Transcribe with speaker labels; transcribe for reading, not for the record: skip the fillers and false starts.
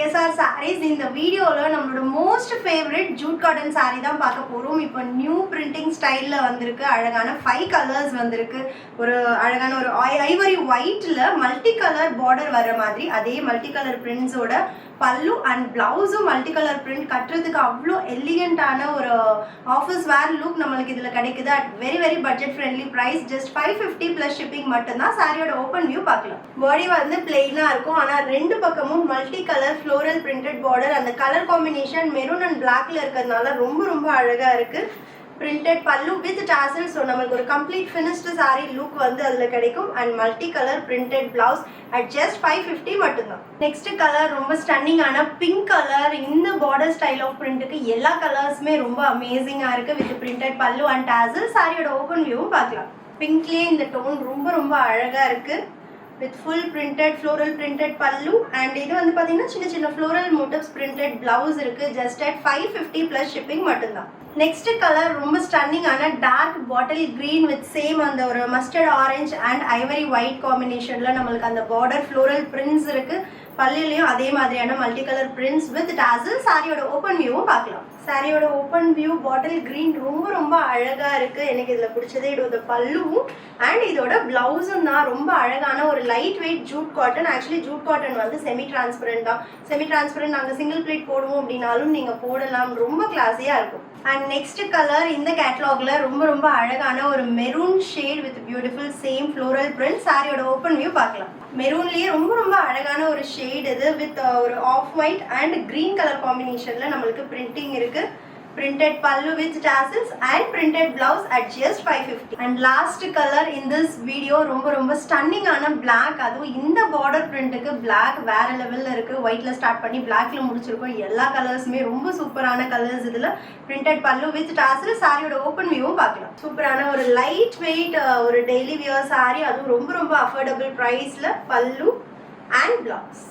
Speaker 1: TSR sarees. இந்த வீடியோல நம்மளோட most favourite Jude cotton saree தான் பார்க்க போறோம். இப்போ நியூ பிரிண்டிங் ஸ்டைல்ல வந்திருக்கு. அழகான 5 கலர்ஸ் வந்திருக்கு. ஒரு அழகான ஒரு ஐவரி ஒயிட்ல மல்டி கலர் பார்டர் வர மாதிரி அதே மல்டி கலர் பிரிண்ட்ஸோட பல்லு அண்ட் பிளவுஸும் மல்டி கலர் பிரிண்ட் கட்டுறதுக்கு அவ்வளோ எலிகண்டான ஒரு ஆஃபீஸ் வேர் லுக் நம்மளுக்கு இதில் கிடைக்குது at very budget friendly price. Just 550 plus shipping மட்டும்தான். சாரியோட ஓப்பன் வியூ பார்க்கலாம். பாடி வந்து பிளெயினாக இருக்கும், ஆனால் ரெண்டு பக்கமும் multi colour floral printed border. அந்த கலர் காம்பினேஷன் மெரூன் அண்ட் பிளாக்ல இருக்கிறதுனால ரொம்ப அழகாக இருக்குது. பிரிண்டட் பல்லு வித் டாசல். ஸோ நம்மளுக்கு ஒரு கம்ப்ளீட் ஃபினிஷ்டு சாரி லுக் வந்து அதில் கிடைக்கும். And multi colour printed blouse at just 550 மட்டும்தான். நெக்ஸ்ட் கலர் ரொம்ப ஸ்டன்னிங்கான பிங்க் கலர். இந்த பார்டர் ஸ்டைல் ஆஃப் பிரிண்ட்டுக்கு எல்லா கலர்ஸுமே ரொம்ப அமேசிங்காக இருக்குது வித் பிரிண்டட் பல்லு அண்ட் டாசல். சாரியோட ஓப்பன் வியூவும் பார்க்கலாம். பிங்க்லேயே இந்த டோன் ரொம்ப அழகாக இருக்குது with full printed floral printed pallu and இது வந்து பாத்தீங்கன்னா சின்ன floral motifs printed blouse இருக்கு. just at 550 plus shipping மட்டும்தான். நெக்ஸ்ட் கலர் ரொம்ப ஸ்டன்னிங் ஆன dark bottle green with same அந்த ஒரு mustard orange and ivory white காம்பினேஷன்ல நம்மளுக்கு அந்த பார்டர் ஃப்ளோரல் பிரிண்ட்ஸ் இருக்கு. பல்லுலயும் அதே மாதிரியான multi colour prints with dazzle. சாரியோட ஓப்பன் வியூவும் பார்க்கலாம். சாரியோட ஓப்பன் வியூ பாட்டில் கிரீன் ரொம்ப அழகா இருக்கு. எனக்கு இதுல பிடிச்சது இதோட பல்லுவும் அண்ட் இதோட பிளவுஸும் தான். ரொம்ப அழகான ஒரு light weight Jude cotton. Actually Jude cotton வந்து செமி டிரான்ஸ்பரண்ட் தான். செமி டிரான்ஸ்பரண்ட் நாங்கள் சிங்கிள் பிளேட் போடுவோம் அப்படின்னாலும் நீங்க போடலாம். ரொம்ப கிளாஸியா இருக்கும். அண்ட் நெக்ஸ்ட் கலர் இந்த கேட்டலாக்ல ரொம்ப அழகான ஒரு maroon shade with beautiful same floral print. சாரியோட ஓப்பன் வியூ பார்க்கலாம். மெரூன்லயே ரொம்ப அழகான ஒரு ஷேட் இது வித் ஒரு off white and green colour காம்பினேஷன்ல நம்மளுக்கு பிரிண்டிங் இருக்கு. printed pallu with tassels and printed blouse at just 550. and last color in this video ரொம்ப stunning ஆன black. அதுவும் இந்த border printக்கு black வேற லெவல்ல இருக்கு. ஒயிட்ல ஸ்டார்ட் பண்ணி blackல முடிச்சிருக்கோம். எல்லா கலர்ஸுமே ரொம்ப சூப்பரான கலர்ஸ். இதுல printed pallu with tassels. சாரியோட ஓப்பன் வியூவும் பார்க்கலாம். சூப்பரான ஒரு லைட் வெயிட் ஒரு டெய்லி வியர் சாரி. அதுவும் ரொம்ப அஃபோர்டபுள் பிரைஸ்ல பல்லு அண்ட் பிளவுஸ்.